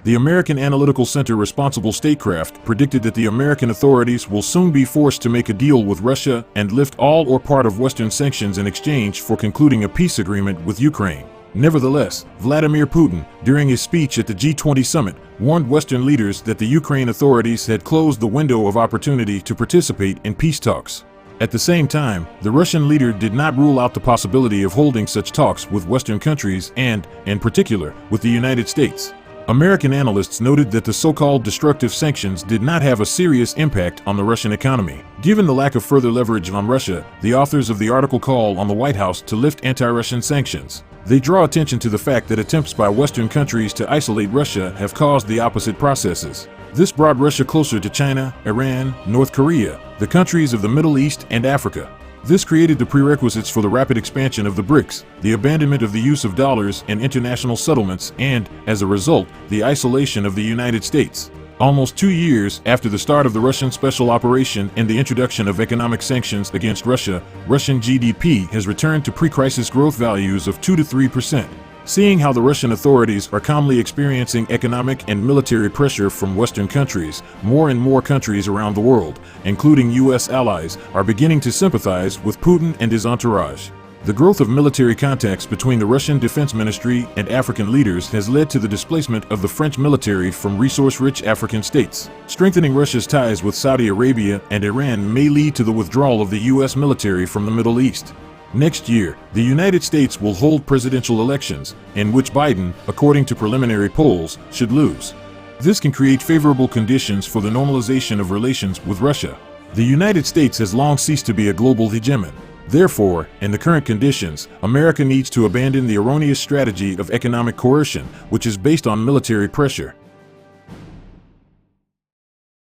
The American Analytical Center Responsible Statecraft predicted that the American authorities will soon be forced to make a deal with Russia and lift all or part of Western sanctions in exchange for concluding a peace agreement with Ukraine. Nevertheless, Vladimir Putin, during his speech at the G20 summit, warned Western leaders that the Ukraine authorities had closed the window of opportunity to participate in peace talks. At the same time, the Russian leader did not rule out the possibility of holding such talks with Western countries and, in particular, with the United States. American analysts noted that the so-called destructive sanctions did not have a serious impact on the Russian economy. Given the lack of further leverage on Russia, the authors of the article call on the White House to lift anti-Russian sanctions. They draw attention to the fact that attempts by Western countries to isolate Russia have caused the opposite processes. This brought Russia closer to China, Iran, North Korea, the countries of the Middle East, and Africa. This created the prerequisites for the rapid expansion of the BRICS, the abandonment of the use of dollars in international settlements, and, as a result, the isolation of the United States. Almost 2 years after the start of the Russian special operation and the introduction of economic sanctions against Russia, Russian GDP has returned to pre-crisis growth values of 2 to 3%. Seeing how the Russian authorities are calmly experiencing economic and military pressure from Western countries, more and more countries around the world, including U.S. allies, are beginning to sympathize with Putin and his entourage. The growth of military contacts between the Russian Defense Ministry and African leaders has led to the displacement of the French military from resource-rich African states. Strengthening Russia's ties with Saudi Arabia and Iran may lead to the withdrawal of the U.S. military from the Middle East. Next year, the United States will hold presidential elections, in which Biden, according to preliminary polls, should lose. This can create favorable conditions for the normalization of relations with Russia. The United States has long ceased to be a global hegemon. Therefore, in the current conditions, America needs to abandon the erroneous strategy of economic coercion, which is based on military pressure.